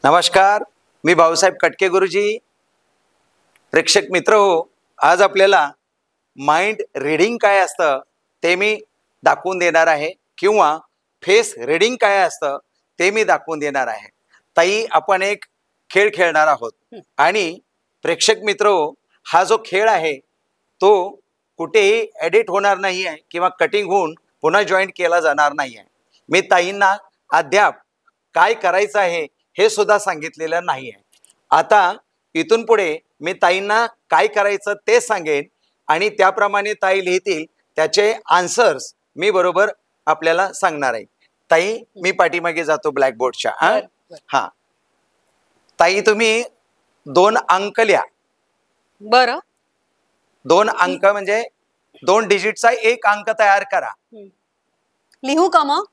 नमस्कार, मी भाऊसाहेब कटके गुरुजी. प्रेक्षक मित्र हो, आज आपल्याला माइंड रीडिंग काय असतं ते मी दाखवून देणार आहे किंवा फेस रीडिंग काय असतं ते मी दाखवून देणार आहे. ताई, आपण एक खेळ खेळणार आहोत आणि प्रेक्षक मित्र हो, हा जो खेळ आहे तो कुठेही एडिट होणार नाही आहे किंवा कटिंग होऊन पुन्हा जॉईन केला जाणार नाही आहे. मी ताईंना अद्याप काय करायचं आहे हे सुद्धा सांगितलेलं नाही आहे. आता इथून पुढे मी ताईंना काय करायचं ते सांगेन आणि त्याप्रमाणे ताई लिहितील, त्याचे आन्सर्स मी बरोबर आपल्याला सांगणार आहे. ताई, मी पाठीमागे जातो ब्लॅकबोर्डच्या. हा ताई, तुम्ही 2 अंक लिहा. बरं, 2 अंक म्हणजे 2 डिजिटचा एक अंक तयार करा. लिहू का मग?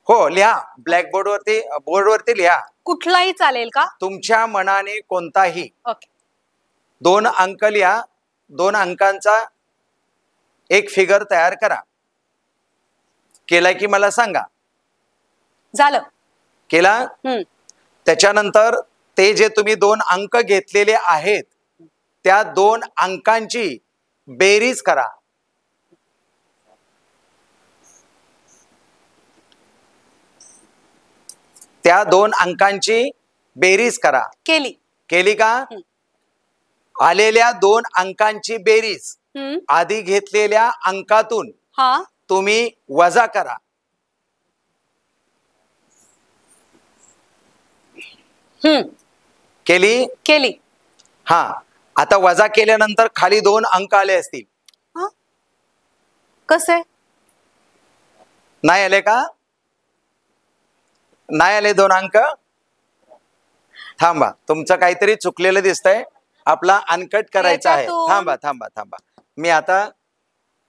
हो, लिहा. बोर्डवरती लिहा. कुठलाही चालेल का? तुमच्या मनाने कोणताही. ओके. 2 अंक लिहा. 2 अंकांचा एक फिगर तयार करा. केला की मला सांगा. झालं. केला? त्याच्यानंतर ते जे तुम्ही 2 अंक घेतलेले आहेत त्या 2 अंकांची बेरीज करा. त्या 2 अंकांची बेरीज करा. केली का? आलेल्या 2 अंकांची बेरीज आधी घेतलेल्या अंकातून तुम्ही वजा करा. केली? हा. आता वजा केल्यानंतर खाली 2 अंक आले असतील. कसे? नाही आले का? नाही आले 2 अंक? थांबा, तुमचं काहीतरी चुकलेलं दिसतंय. आपला अनकट करायचा आहे. थांबा. मी आता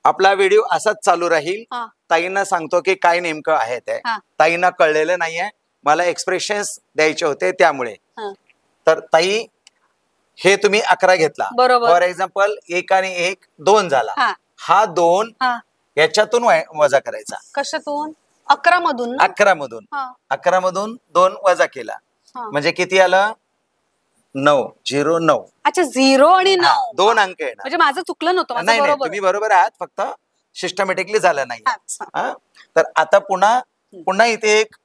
आपला व्हिडिओ असाच चालू राहील. ताईंना सांगतो की काय नेमकं आहे ते. ताईंना कळलेलं नाहीये, मला एक्सप्रेशन्स द्यायचे होते त्यामुळे. तर ताई, हे तुम्ही 11 घेतला. फॉर एक्झाम्पल 1 आणि 1 2 झाला. हा 2 याच्यातून वजा करायचा. कशातून? 11 मधून. 11 मधून 2 वजा केला म्हणजे किती आलं? 9. 0 9. अच्छा, 0 आणि 9. 2 अंक येणार. म्हणजे माझं चुकलं नव्हतं. नाही, तुम्ही बरोबर आहात, फक्त सिस्टमॅटिकली झालं नाही. तर आता पुन्हा इथे एक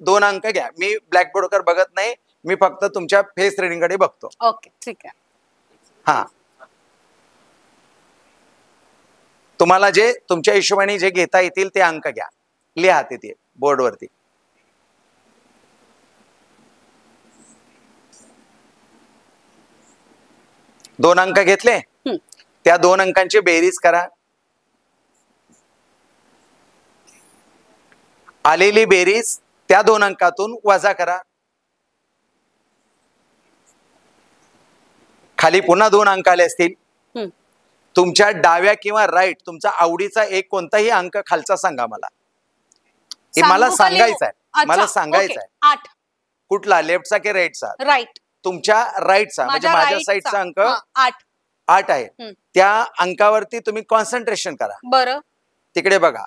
2 अंक घ्या. मी ब्लॅकबोर्डवर बघत नाही, मी फक्त तुमच्या फेस रिडिंग कडे बघतो. ओके, ठीक आहे. हा, तुम्हाला जे तुमच्या हिशोबाने जे घेता येतील ते अंक घ्या. लिहा तिथे बोर्डवरती. दोन अंक घेतले, त्या 2 अंकांची बेरीज करा. आलेली बेरीज त्या 2 अंकातून वजा करा. खाली पुन्हा 2 अंक आले असतील. तुमच्या डाव्या किंवा राईट, तुमचा आवडीचा एक कोणताही अंक खालचा सांगा मला. मला सांगायचा आहे. 8. कुठला? लेफ्टचा की राईटचा? राईट. तुमच्या राईटचा म्हणजे माझ्या साईडचा अंक 8 आहे. त्या अंकावरती तुम्ही कॉन्सन्ट्रेशन करा. बरं, तिकडे बघा.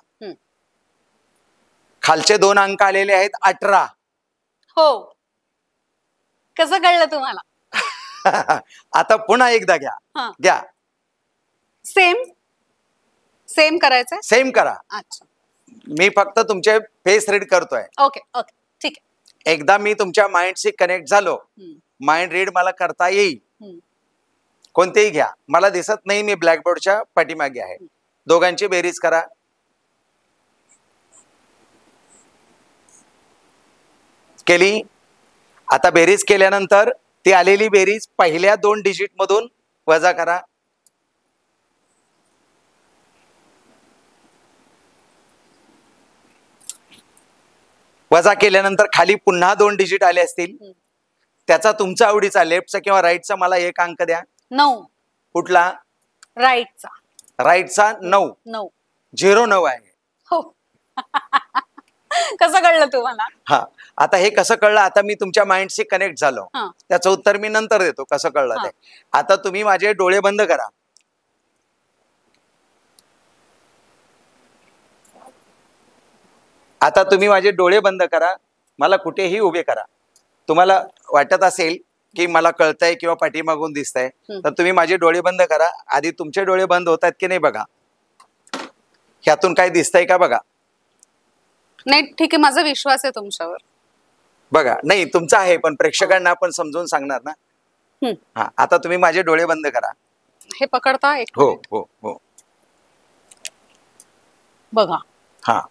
खालचे 2 अंक आलेले आहेत 18. हो. कसं कळलं तुम्हाला? आता पुन्हा एकदा घ्या. सेम करायचंय. सेम करा. अच्छा, मी फक्त तुमचे फेस रीड करतोय. ओके, ठीक आहे. एकदा मी तुमच्या माइंडशी कनेक्ट झालो, माइंड रीड मला करता येईल. कोणतेही घ्या, मला दिसत नाही, मी ब्लॅकबोर्डच्या पाठीमागे आहे. दोघांची बेरीज करा. केली? आता बेरीज केल्यानंतर ती आलेली बेरीज पहिल्या 2 डिजिट मधून वजा करा. वजा केल्यानंतर खाली पुन्हा 2 डिजिट आले असतील. त्याचा तुमचा आवडीचा लेफ्टचा किंवा राईटचा मला एक अंक द्या. 9. कुठला? राईटचा 9. 0 9 आहे. हो. कसं कळलं तुम्हाला? हा, आता हे कसं कळलं? आता मी तुमच्या माइंडशी कनेक्ट झालो, त्याचं उत्तर मी नंतर देतो कसं कळलं ते. आता तुम्ही माझे डोळे बंद करा. आता तुम्ही माझे डोळे बंद करा, मला कुठेही उभे करा. तुम्हाला वाटत असेल की मला कळतंय किंवा पाठीमागून दिसतंय, तर तुम्ही माझे डोळे बंद करा. आधी तुमचे डोळे बंद होतात की नाही बघा. ह्यातून काय दिसतंय का बघा. नाही ठीक आहे, माझा विश्वास आहे तुमच्यावर. बघा, नाही तुमचा आहे, पण प्रेक्षकांना आपण समजून सांगणार ना. हा, आता तुम्ही माझे डोळे बंद करा. हे पकडता एक हो मिनिट. हो हो. बघा. हा,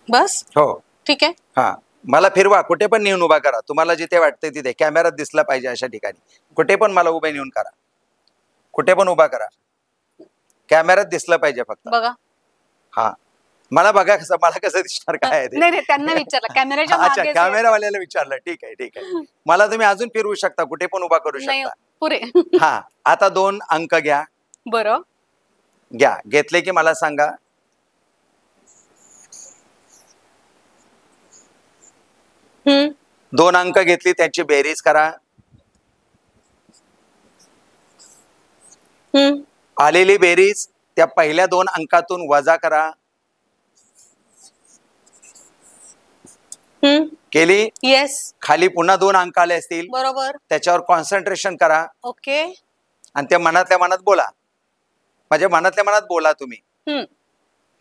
बस हो. ठीक आहे. हा, मला फिरवा, कुठे पण नेऊन उभा करा. तुम्हाला जिथे वाटतंय तिथे कॅमेरात दिसला पाहिजे अशा ठिकाणी. कुठे पण मला उभे नेऊन करा, कुठे पण उभा करा. कॅमेरात दिसलं पाहिजे फक्त. बघा. हा, मला बघा कसं, मला कसं दिसणार काय आहे ते. नाही त्यांना विचारलं कॅमेऱ्याच्या अच्छा, मागे. कॅमेरावाल्याला विचारलं. ठीक आहे ठीक आहे. मला तुम्ही अजून फिरवू शकता, कुठे पण उभा करू नाही शकता. पुरे. हा, आता 2 अंक घ्या. बरं. घ्या, घेतले की मला सांगा. हम्म. 2 अंक घेतली, त्याची बेरीज करा. हम्म. आलेली बेरीज त्या पहिल्या 2 अंकातून वजा करा. केली. येस. खाली पुन्हा 2 अंक आले असतील, बरोबर. त्याच्यावर कॉन्सन्ट्रेशन करा. ओके. आणि त्या मनातल्या मनात बोला. म्हणजे मनातल्या मनात बोला तुम्ही.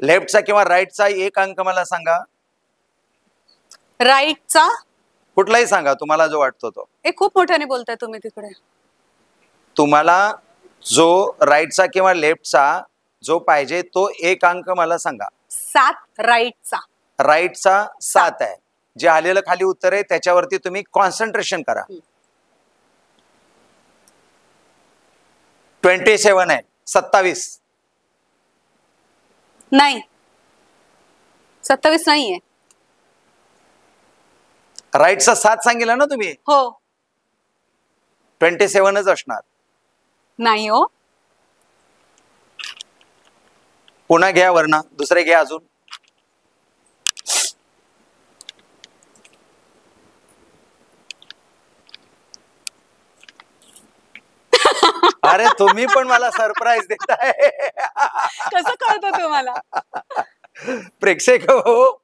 लेफ्टचा किंवा राईटचा 1 अंक मला सांगा. राईटचा कुठलाही सांगा, तुम्हाला जो वाटतो तो. खूप मोठ्याने बोलताय तुम्ही तिकडे. तुम्हाला जो राईटचा किंवा लेफ्टचा जो पाहिजे तो 1 अंक मला सांगा. 7 राईटचा. राईटचा 7 आहे. जे आलेलं खाली उत्तर आहे त्याच्यावरती तुम्ही कॉन्सन्ट्रेशन करा. 27 आहे. 27 नाही. 27 नाहीये. राईटचा 7 सांगितलं ना तुम्ही. हो. 27च असणार. नाही हो. पुन्हा घ्या वरना, दुसरे घ्या अजून. अरे तुम्ही पण मला सरप्राईज देताय. कसं कळतं तुम्हाला? प्रेक्षक हो,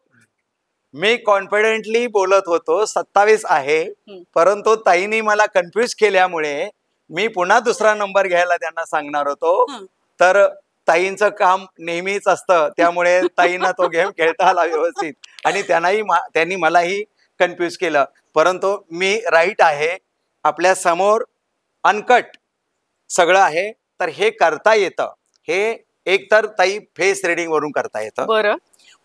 मी कॉन्फिडेंटली बोलत होतो 27 आहे, परंतु ताईनी मला कन्फ्युज केल्यामुळे मी पुन्हा दुसरा नंबर घ्यायला त्यांना सांगणार होतो. तर ताईंचं काम नेहमीच असतं, त्यामुळे ताईंना तो गेम खेळता आला व्यवस्थित आणि त्यांनी मलाही कन्फ्युज केलं. परंतु मी राईट आहे, आपल्या समोर अनकट सगळं आहे, तर हे करता येतं. हे एकतर ताई फेस रिडिंग वरून करता येतं, बरं,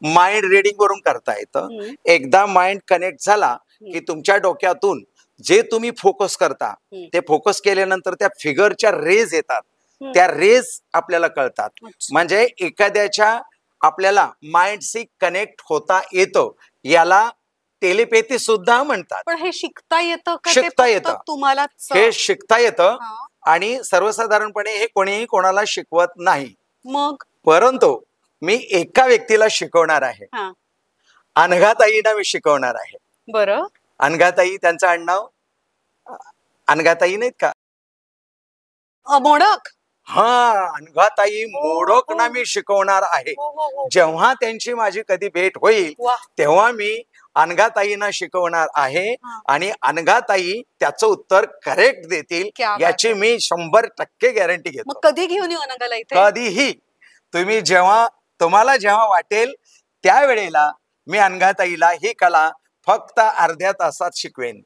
माइंड रिडिंग वरून करता येतं. एकदा माइंड कनेक्ट झाला की तुमच्या डोक्यातून जे तुम्ही फोकस करता ते फोकस केल्यानंतर त्या फिगरच्या रेज येतात, त्या रेज आपल्याला कळतात. म्हणजे एखाद्याच्या आपल्याला माइंडशी कनेक्ट होता येतो. याला टेलिपॅथी सुद्धा म्हणतात. पण हे शिकता येतं का? शिकता येतं तुम्हाला. हे शिकता येतं आणि सर्वसाधारणपणे हे कोणीही कोणाला शिकवत नाही. मग परंतु मी एका व्यक्तीला शिकवणार आहे. अनघाताईंना मी शिकवणार आहे. बरं. अनघाताई, त्यांचं आडनाव अनघाताई नाहीत का? मोडक. हा, अनघाताई मोडकना मी शिकवणार आहे. जेव्हा त्यांची माझी कधी भेट होईल तेव्हा मी अनघाताईंना शिकवणार आहे आणि अनघाताई त्याचं उत्तर करेक्ट देतील याची मी 100% गॅरंटी घेतो. कधी घेऊन येऊ अनघाला इथे? कधीही तुम्ही तुम्हाला जेव्हा वाटेल त्यावेळेला मी अनघाताईला ही कला फक्त अर्ध्या तासात शिकवेन,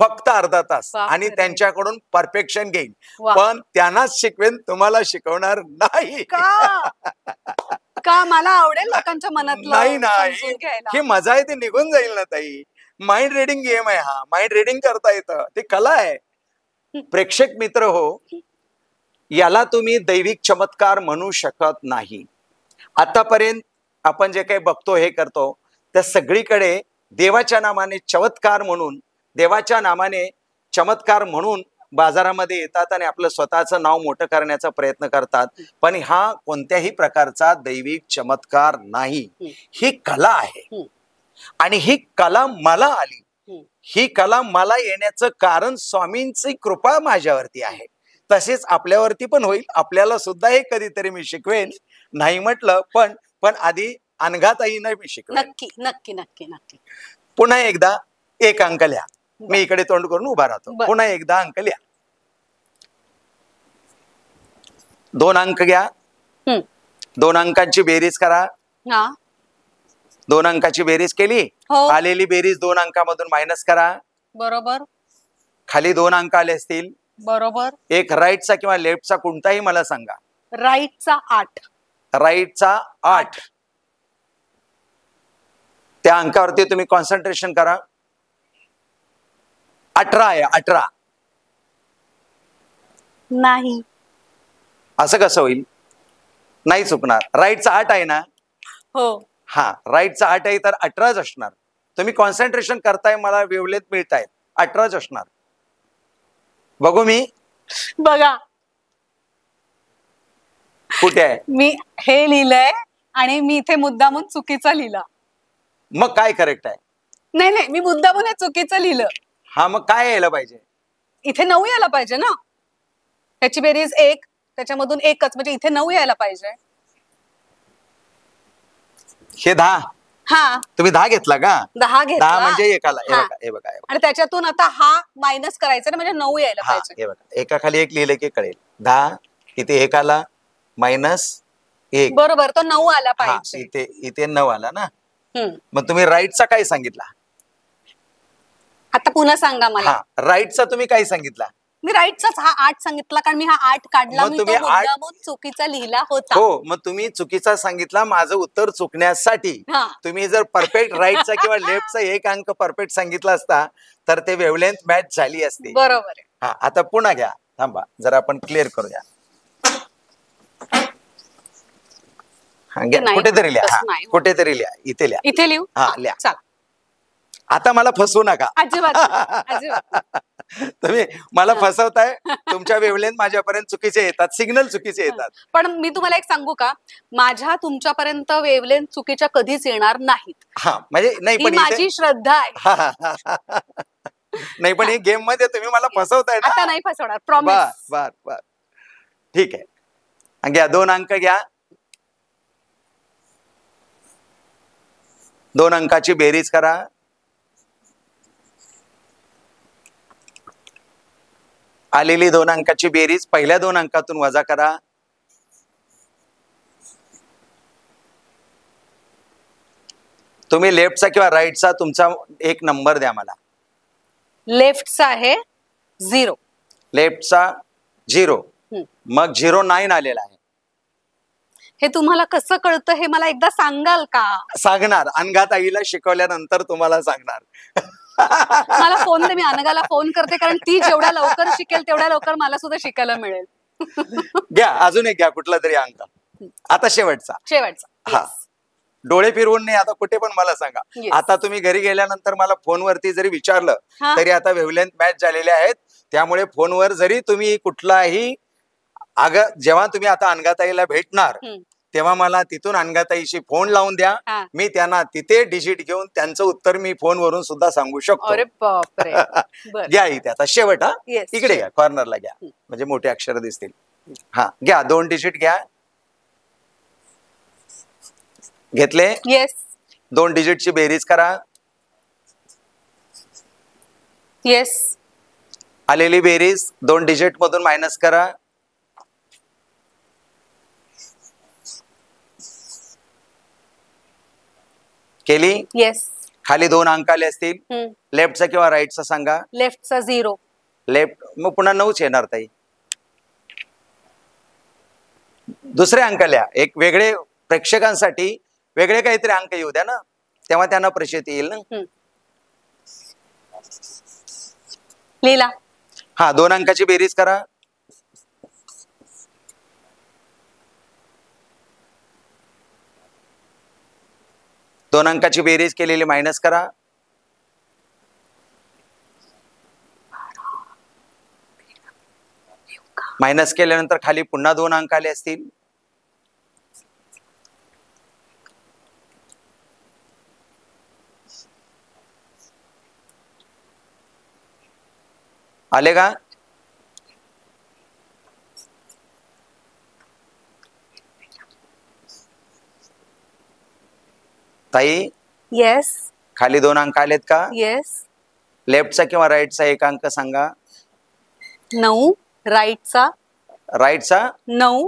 फक्त अर्धा तास, आणि त्यांच्याकडून परफेक्शन घेईन. पण त्यांनाच शिकवेन, तुम्हाला शिकवणार नाही. का मला आवडेल लोकांच्या मनातलं नाही नाही, ही मजा आहे ती निघून जाईल ना ताई. माइंड रिडिंग गेम आहे हा, माइंड रिडिंग करता येतं, ती कला आहे. प्रेक्षक मित्र हो, याला तुम्ही दैविक चमत्कार म्हणू शकत नाही. आतापर्यंत आपण जे काही बघतो हे करतो त्या सगळीकडे देवाच्या नामाने चमत्कार म्हणून, देवाच्या नामाने चमत्कार म्हणून बाजारामध्ये येतात आणि आपलं स्वतःचं नाव मोठं करण्याचा प्रयत्न करतात. पण हा कोणत्याही प्रकारचा दैविक चमत्कार नाही, ही कला आहे. आणि ही कला मला आली, ही कला मला येण्याचं कारण स्वामींची कृपा माझ्यावरती आहे. तसेच आपल्यावरती पण होईल. आपल्याला सुद्धा हे कधीतरी मी शिकवेन, नाही म्हटलं पण आधी अनघाताईनं मी शिकवेन. नक्की नक्की नक्की नक्की. पुन्हा एकदा एक अंक लिहा. मी इकडे तोंड करून उभा राहतो. बर. पुन्हा एकदा अंक लिहा. 2 अंक घ्या. हम्म. 2 अंकांची बेरीज करा. हा 2 अंकाची बेरीज केली. हो आलेली बेरीज 2 अंकामधून मायनस करा. बरोबर खाली 2 अंक आले असतील. बरोबर. एक राईटचा किंवा लेफ्टचा कोणताही मला सांगा. राईटचा 8. राईटचा 8. त्या अंकावरती तुम्ही कॉन्सन्ट्रेशन करा. 18 आहे. 18 नाही. असं कसं होईल? नाही चुकणार. राईटचा 8 आहे ना. हो हा राईटचा 8 आहे तर 18च असणार. तुम्ही कॉन्सन्ट्रेशन करताय, मला वेवलेत मिळतायत, 18च असणार. बघू मी. बघा कुठे आहे? मी हे लिहिलंय आणि मी इथे मुद्दामून चुकीचा लिहिला. मग काय करेक्ट आहे? नाही नाही मी मुद्दामून हे चुकीचं लिहिलं. हा मग काय यायला पाहिजे? इथे 9 यायला पाहिजे ना. त्याची बेरीज 1 त्याच्यामधून 1च म्हणजे इथे 9 यायला पाहिजे. हे 10. हा तुम्ही 10 घेतला का? 10 घेतला. 10 म्हणजे एकाला. हे हा. बघा हे बघा हे बघा. आणि त्याच्यातून आता हा मायनस करायचा ना म्हणजे 9 यायला हा पाहिजे. हे बघा, एका खाली एक लिहिलं की कळेल. 10 इथे एकाला मायनस 1. बरोबर तो 9 आला हा पाहिजे. इथे इथे 9 आला ना. हम्म. मग तुम्ही राईटचा काय सांगितला? आता पुन्हा सांगा मला. हा राईटचा तुम्ही काय सांगितला? मी राईटचाच हा 8 सांगितला कारण मी हा 8 काढला. मग मी तुम्ही तो मुद्दामून चुकीचा लिहिला होता. हो मग तुम्ही चुकीचा सांगितला. माझं उत्तर चुकण्यासाठी हा. तुम्ही जर परफेक्ट राईटचा किंवा लेफ्टचा एक अंक परफेक्ट सांगितला असता तर ते वेवलेंथ मॅच झाली असती. बरोबर आहे. हा आता पुन्हा घ्या. थांबा जरा आपण क्लिअर करूया. हा, घ्या. नाही, कुठेतरी लिहा. तसं हा, नाही. कुठेतरी लिहा. इथे लिहा. इथे लिहू. हा, लिहा. चला. आता मला फसवू नका. अजिबात अजिबात. तुम्ही मला फसवताय. तुमच्या वेवलेंथ माझ्यापर्यंत चुकीचे येतात. सिग्नल चुकीचे येतात. पण मी तुम्हाला एक सांगू का, माझ्या तुमच्यापर्यंत वेवलेंथ चुकीच्या कधीच येणार नाहीत. हा म्हणजे नाही ही पण माझी श्रद्धा आहे. नाही पण ही गेम मध्ये तुम्ही मला फसवताय आता ना. नाही फसवणार. बर प्रॉमिस. बर बर ठीक आहे. घ्या 2 अंक घ्या. 2 अंकाची बेरीज करा. आलेली 2 अंकाची बेरीज पहिल्या 2 अंकातून वजा करा. तुम्ही लेफ्टचा किंवा राईटचा तुमचा एक नंबर द्या मला. लेफ्टचा आहे 0. लेफ्टचा 0. मग 09 आलेला आहे. हे तुम्हाला कसं कळतं हे मला एकदा सांगाल का? सांगणार. अनघाताईला शिकवल्यानंतर तुम्हाला सांगणार. मला फोन दे. मी अनघाला फोन करते कारण ती जेवढ्या लवकर शिकेल तेवढ्या लवकर मला सुद्धा शिकायला मिळेल. घ्या अजून एक घ्या कुठला तरी अंक. आता शेवटचा. शेवटचा. हा डोळे फिरवून नाही. आता कुठे पण मला सांगा. Yes. आता तुम्ही घरी गेल्यानंतर मला फोनवरती जरी विचारलं हा. तरी आता वेवलेंथ मॅच झालेले आहेत. त्यामुळे फोनवर जरी तुम्ही कुठलाही जेव्हा तुम्ही आता अनघाताईला भेटणार तेव्हा मला तिथून अनघाताईशी फोन लावून द्या. हा. मी त्यांना तिथे डिजिट घेऊन त्यांचं उत्तर मी फोनवरून सुद्धा सांगू शकतो. अरे बापरे. बरं. घ्या इथे आता शेवट. हा Yes. इकडे घ्या कॉर्नरला घ्या म्हणजे मोठे अक्षर दिसतील. हा घ्या 2 डिजिट घ्या. घेतले. येस 2 डिजिटची बेरीज करा. येस. आलेली बेरीज 2 डिजिट मधून मायनस करा. केली. येस. खाली 2 अंक आले असतील. लेफ्टचा किंवा राईटचा सांगा. लेफ्टचा 0. लेफ्ट मग पुन्हा 9च येणार ताई. दुसरे अंक लिहा. एक वेगळे प्रेक्षकांसाठी वेगळे काहीतरी अंक येऊ द्या ना. तेव्हा त्यांना प्रचिती येईल ना. लिहिला. हा 2 अंकाची बेरीज करा. दोन अंकाची बेरीज केलेली मायनस करा. मायनस केल्यानंतर खाली पुन्हा 2 अंक आले असतील. आले का? ताई येस खाली 2 अंक आलेत का? येस. लेफ्टचा किंवा राईटचा एक अंक सांगा. 9. राईटचा राईटचा 9.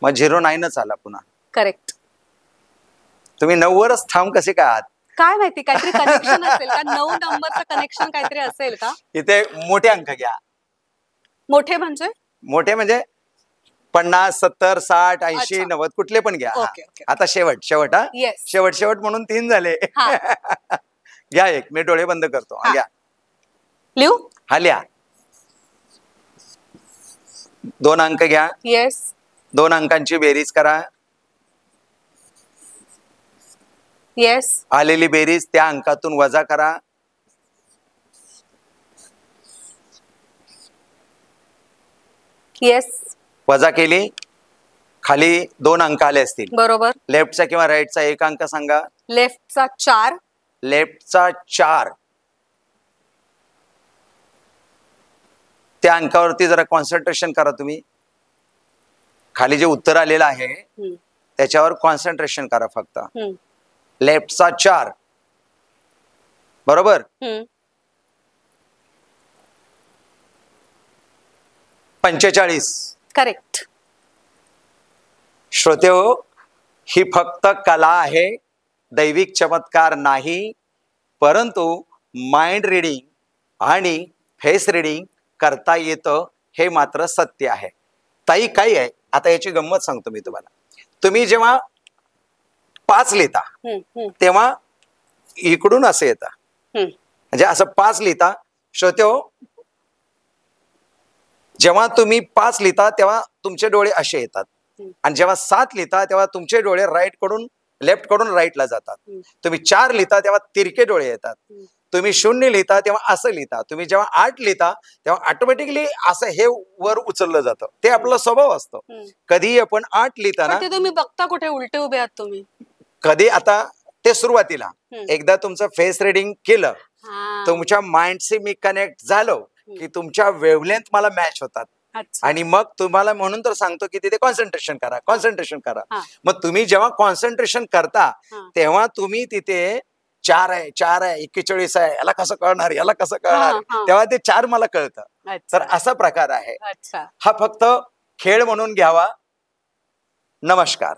मग 09च आला पुन्हा. करेक्ट. तुम्ही 9 वरच ठाम कसे काय आहात? काय माहिती काहीतरी कनेक्शन असेल का? 9 नंबरचं कनेक्शन काहीतरी असेल का? इथे मोठे अंक घ्या. मोठे म्हणजे मोठे म्हणजे 50, 70, 60, 80, अच्छा. 90 कुठले पण घ्या. Okay, okay. आता शेवट हा येस. शेवट म्हणून 3 झाले. घ्या एक. मी डोळे बंद करतो. हा. घ्या. लिहू? हा लिहा. 2 अंक घ्या. येस. 2 अंकांची बेरीज करा. येस. आलेली बेरीज त्या अंकातून वजा करा. येस. वजा केली. खाली 2 अंक आले असतील. बरोबर. लेफ्टचा किंवा राईटचा एक अंक सांगा. लेफ्टचा 4. लेफ्टचा 4. त्या अंकावरती जरा कॉन्सन्ट्रेशन करा तुम्ही. खाली जे उत्तर आलेलं आहे त्याच्यावर कॉन्सन्ट्रेशन करा फक्त. लेफ्टचा 4 बरोबर. 45. करेक्ट. श्रोते हो, ही फक्त कला आहे, दैविक चमत्कार नाही. परंतु माइंड रिडिंग आणि फेस रिडिंग करता येतं हे मात्र सत्य आहे. ताई काय आहे आता याची गंमत सांगतो मी तुम्हाला. तुम्ही जेव्हा 5 लिहिता तेव्हा इकडून असं येतं, म्हणजे असं 5 लिहिता. श्रोते हो, जेव्हा तुम्ही 5 लिहिता तेव्हा तुमचे डोळे असे येतात आणि जेव्हा 7 लिहिता तेव्हा तुमचे डोळे लेफ्ट कडून राईटला जातात. तुम्ही 4 लिहिता तेव्हा तिरके डोळे येतात. तुम्ही 0 लिहिता तेव्हा असं लिहिता. तुम्ही जेव्हा 8 लिहिता तेव्हा ऑटोमॅटिकली असं हे वर उचललं जातं. ते आपला स्वभाव असतो. कधी आपण 8 लिहिताना तुम्ही बघता कुठे उलटे उभे आहात तुम्ही? कधी आता ते सुरुवातीला एकदा तुमचं फेस रिडिंग केलं, तुमच्या माइंडशी मी कनेक्ट झालो की तुमच्या वेव्हलेंथ मला मॅच होतात. आणि मग तुम्हाला म्हणून तर सांगतो की तिथे कॉन्सन्ट्रेशन करा. मग तुम्ही जेव्हा कॉन्सन्ट्रेशन करता तेव्हा तुम्ही तिथे 4 आहे 41 आहे, याला कसं कळणार तेव्हा ते 4 मला कळतं. तर असा प्रकार आहे. हा फक्त खेळ म्हणून घ्यावा. नमस्कार.